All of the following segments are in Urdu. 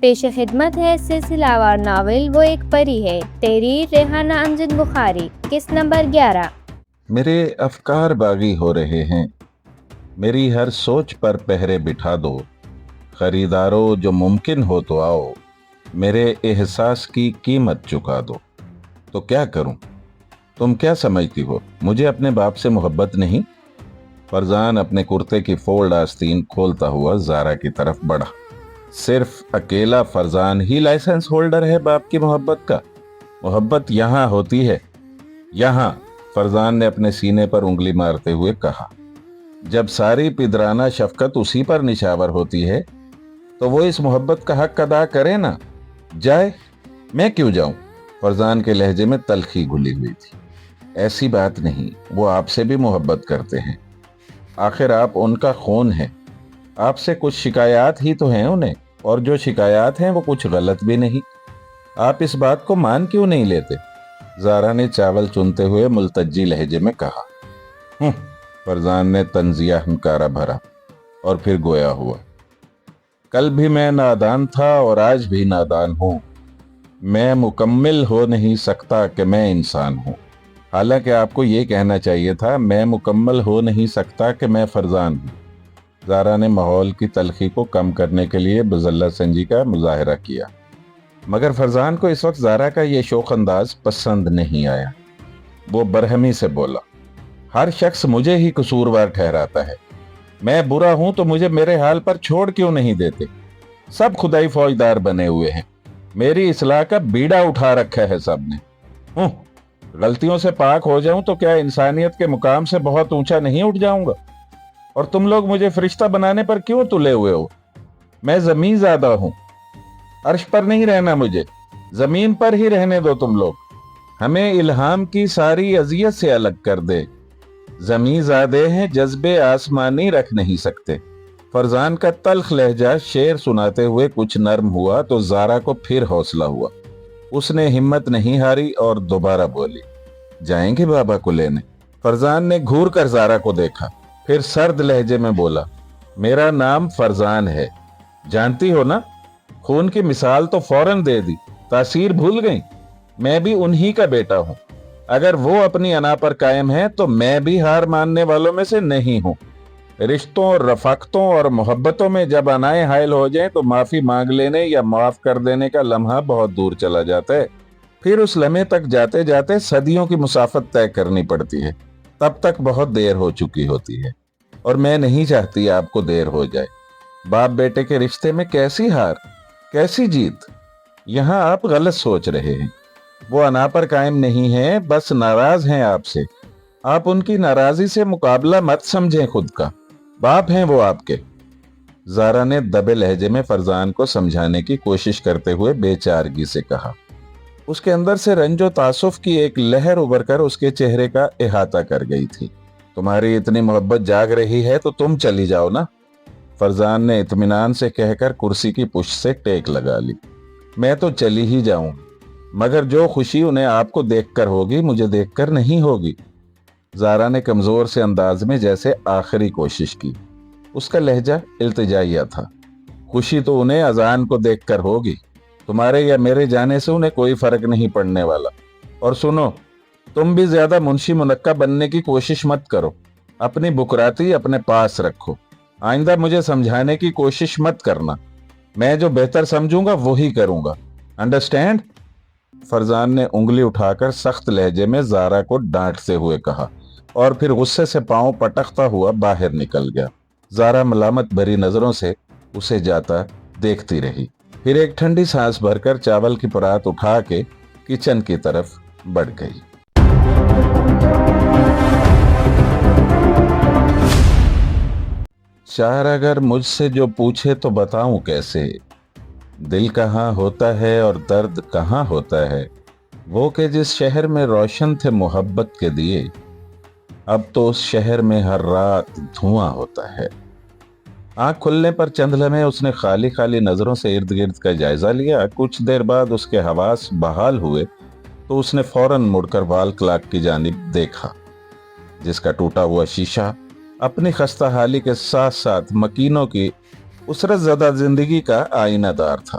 پیش خدمت ہے سلسلہ ناول وہ ایک پری ہے، تحریر ریحانہ امجد بخاری، قسط نمبر 11۔ میرے افکار باغی ہو رہے ہیں، میری ہر سوچ پر پہرے بٹھا دو، خریدارو جو ممکن ہو تو آؤ، میرے احساس کی قیمت چکا دو۔ تو کیا کروں؟ تم کیا سمجھتی ہو مجھے اپنے باپ سے محبت نہیں؟ فرزان اپنے کرتے کی فولڈ آستین کھولتا ہوا زارا کی طرف بڑھا۔ صرف اکیلا فرزان ہی لائسنس ہولڈر ہے باپ کی محبت کا؟ محبت یہاں ہوتی ہے، یہاں، فرزان نے اپنے سینے پر انگلی مارتے ہوئے کہا۔ جب ساری پدرانہ شفقت اسی پر نشاور ہوتی ہے تو وہ اس محبت کا حق ادا کرے نا۔ جائے، میں کیوں جاؤں؟ فرزان کے لہجے میں تلخی گھلی ہوئی تھی۔ ایسی بات نہیں، وہ آپ سے بھی محبت کرتے ہیں، آخر آپ ان کا خون ہے۔ آپ سے کچھ شکایات ہی تو ہیں انہیں، اور جو شکایات ہیں وہ کچھ غلط بھی نہیں۔ آپ اس بات کو مان کیوں نہیں لیتے؟ زارا نے چاول چنتے ہوئے ملتجی لہجے میں کہا۔ فرزان نے طنزیہ ہنکارا بھرا اور پھر گویا ہوا۔ کل بھی میں نادان تھا اور آج بھی نادان ہوں۔ میں مکمل ہو نہیں سکتا کہ میں انسان ہوں، حالانکہ آپ کو یہ کہنا چاہیے تھا میں مکمل ہو نہیں سکتا کہ میں فرزان ہوں۔ زارا نے ماحول کی تلخی کو کم کرنے کے لیے بزلہ سنجی کا مظاہرہ کیا، مگر فرزان کو اس وقت زارا کا یہ شوخ انداز پسند نہیں آیا۔ وہ برہمی سے بولا، ہر شخص مجھے ہی قصوروار ٹھہراتا ہے، میں برا ہوں تو مجھے میرے حال پر چھوڑ کیوں نہیں دیتے؟ سب خدائی فوجدار بنے ہوئے ہیں، میری اصلاح کا بیڑا اٹھا رکھا ہے سب نے۔ غلطیوں سے پاک ہو جاؤں تو کیا انسانیت کے مقام سے بہت اونچا نہیں اٹھ جاؤں گا؟ اور تم لوگ مجھے فرشتہ بنانے پر کیوں تلے ہوئے ہو؟ میں زمین زادہ ہوں، عرش پر نہیں رہنا، مجھے زمین پر ہی رہنے دو تم لوگ۔ ہمیں الہام کی ساری اذیت سے الگ کر دے، زمین زادے ہیں، جذبے آسمانی رکھ نہیں سکتے۔ فرزان کا تلخ لہجہ شعر سناتے ہوئے کچھ نرم ہوا تو زارا کو پھر حوصلہ ہوا۔ اس نے ہمت نہیں ہاری اور دوبارہ بولی، جائیں گے بابا کو لینے؟ فرزان نے گھور کر زارا کو دیکھا، پھر سرد لہجے میں بولا، میرا نام فرزان ہے، جانتی ہو نا؟ خون کی مثال تو فوراً دے دی، تاثیر بھول گئی؟ میں بھی انہی کا بیٹا ہوں، اگر وہ اپنی انا پر قائم ہے تو میں بھی ہار ماننے والوں میں سے نہیں ہوں۔ رشتوں، رفاقتوں اور محبتوں میں جب انائیں حائل ہو جائیں تو معافی مانگ لینے یا معاف کر دینے کا لمحہ بہت دور چلا جاتا ہے، پھر اس لمحے تک جاتے جاتے صدیوں کی مسافت طے کرنی پڑتی ہے، تب تک بہت دیر ہو چکی ہوتی ہے، اور میں نہیں چاہتی آپ کو دیر ہو جائے۔ باپ بیٹے کے رشتے میں کیسی ہار، کیسی جیت؟ یہاں آپ غلط سوچ رہے ہیں، وہ انا پر قائم نہیں ہیں، بس ناراض ہیں آپ سے۔ آپ ان کی ناراضی سے مقابلہ مت سمجھیں خود کا، باپ ہیں وہ آپ کے۔ زارا نے دبے لہجے میں فرزان کو سمجھانے کی کوشش کرتے ہوئے بے چارگی سے کہا۔ اس کے اندر سے رنج و تعصف کی ایک لہر ابھر کر اس کے چہرے کا احاطہ کر گئی تھی۔ تمہاری اتنی محبت جاگ رہی ہے تو تم چلی جاؤ نا، فرزان نے اطمینان سے کہہ کر کرسی کی پشت سے ٹیک لگا لی۔ میں تو چلی ہی جاؤں، مگر جو خوشی انہیں آپ کو دیکھ کر ہوگی مجھے دیکھ کر نہیں ہوگی۔ زارا نے کمزور سے انداز میں جیسے آخری کوشش کی، اس کا لہجہ التجائیہ تھا۔ خوشی تو انہیں اذان کو دیکھ کر ہوگی، تمہارے یا میرے جانے سے انہیں کوئی فرق نہیں پڑنے والا۔ اور سنو، تم بھی زیادہ منشی منقع بننے کی کوشش مت کرو، اپنی بکراتی اپنے پاس رکھو، آئندہ مجھے سمجھانے کی کوشش مت کرنا، میں جو بہتر سمجھوں گا وہی کروں گا، انڈرسٹینڈ؟ فرزان نے انگلی اٹھا کر سخت لہجے میں زارا کو ڈانٹتے ہوئے کہا، اور پھر غصے سے پاؤں پٹکتا ہوا باہر نکل گیا۔ زارا ملامت بھری نظروں سے اسے جاتا دیکھتی رہی، پھر ایک ٹھنڈی سانس بھر کر چاول کی پرات اٹھا کے کچن کی طرف بڑھ گئی۔ شاعر اگر مجھ سے جو پوچھے تو بتاؤں کیسے، دل کہاں ہوتا ہے اور درد کہاں ہوتا ہے، وہ کہ جس شہر میں روشن تھے محبت کے دیے، اب تو اس شہر میں ہر رات دھواں ہوتا ہے۔ آنکھ کھلنے پر چند لمحے اس نے خالی خالی نظروں سے ارد گرد کا جائزہ لیا۔ کچھ دیر بعد اس کے حواس بحال ہوئے تو اس نے فوراً مڑ کر وال کلاک کی جانب دیکھا، جس کا ٹوٹا ہوا شیشہ اپنی خستہ حالی کے ساتھ ساتھ مکینوں کی اسرت زدہ زندگی کا آئینہ دار تھا۔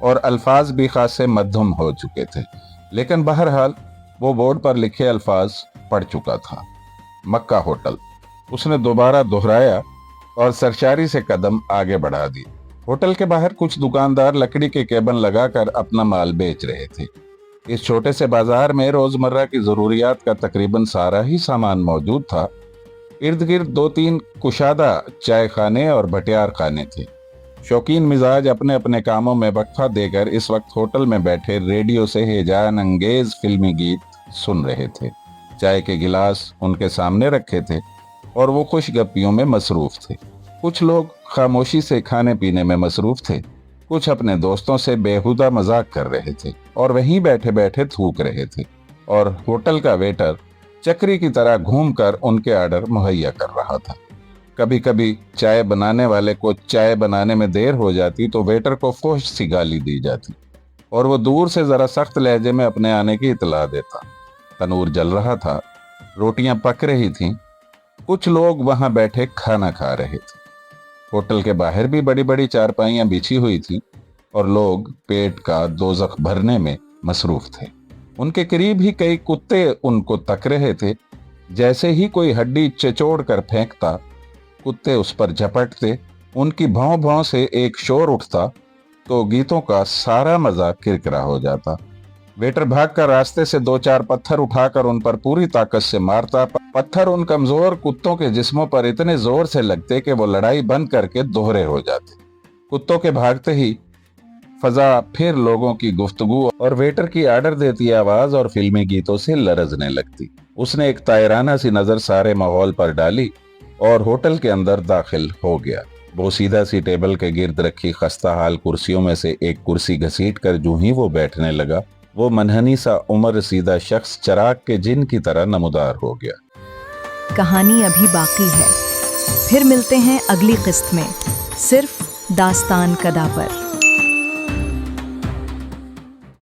اور الفاظ بھی خاصے مدھم ہو چکے تھے، لیکن بہرحال وہ بورڈ پر لکھے الفاظ پڑھ چکا تھا۔ مکہ ہوٹل، اس نے دوبارہ دہرایا اور سرشاری سے قدم آگے بڑھا دی۔ ہوٹل کے باہر کچھ دکاندار لکڑی کے کیبن لگا کر اپنا مال بیچ رہے تھے۔ اس چھوٹے سے بازار میں روزمرہ کی ضروریات کا تقریباً سارا ہی سامان موجود تھا۔ ارد گرد 2-3 کشادہ چائے خانے اور بھٹیار خانے تھے۔ شوقین مزاج اپنے اپنے کاموں میں وقفہ دے کر اس وقت ہوٹل میں بیٹھے ریڈیو سے ہیجان انگیز فلمی گیت سن رہے تھے۔ چائے کے گلاس ان کے سامنے رکھے تھے اور وہ خوش گپیوں میں مصروف تھے۔ کچھ لوگ خاموشی سے کھانے پینے میں مصروف تھے، کچھ اپنے دوستوں سے بےہودہ مذاق کر رہے تھے اور وہیں بیٹھے بیٹھے تھوک رہے تھے، اور ہوٹل کا ویٹر چکری کی طرح گھوم کر ان کے آرڈر مہیا کر رہا تھا۔ کبھی کبھی چائے بنانے والے کو چائے بنانے میں دیر ہو جاتی تو ویٹر کو فحش سی گالی دی جاتی اور وہ دور سے ذرا سخت لہجے میں اپنے آنے کی اطلاع دیتا۔ تنور جل رہا تھا، روٹیاں پک رہی تھیں، کچھ لوگ وہاں بیٹھے کھانا کھا رہے تھے۔ ہوٹل کے باہر بھی بڑی بڑی چارپائیاں بچھی ہوئی تھیں اور لوگ پیٹ کا دوزخ بھرنے میں مصروف تھے۔ ان کے قریب ہی کئی کتے ان کو تک رہے تھے۔ جیسے ہی کوئی ہڈی چچوڑ کر پھینکتا، کتے اس پر جھپٹتے، ان کی بھوں بھوں سے ایک شور اٹھتا تو گیتوں کا سارا مزہ کرکرا ہو جاتا۔ ویٹر بھاگ کر راستے سے 2-4 پتھر اٹھا کر ان پر پوری طاقت سے مارتا۔ پتھر ان کمزور کتوں کے جسموں پر اتنے زور سے لگتے کہ وہ لڑائی بند کر کے دوہرے ہو جاتے۔ کتوں کے بھاگتے ہی فضا پھر لوگوں کی گفتگو اور ویٹر کی آرڈر دیتی آواز اور فلمی گیتوں سے لرزنے لگتی۔ اس نے ایک طائرانہ سی نظر سارے ماحول پر ڈالی اور ہوٹل کے اندر داخل ہو گیا۔ وہ سیدھا سی ٹیبل کے گرد رکھی خستہ حال کرسیوں میں سے ایک کرسی گھسیٹ کر جو ہی وہ بیٹھنے لگا، وہ منحنی سا عمر رسیدہ شخص چراغ کے جن کی طرح نمودار ہو گیا۔ کہانی ابھی باقی ہے، پھر ملتے ہیں اگلی قسط میں، صرف داستان کدا پر۔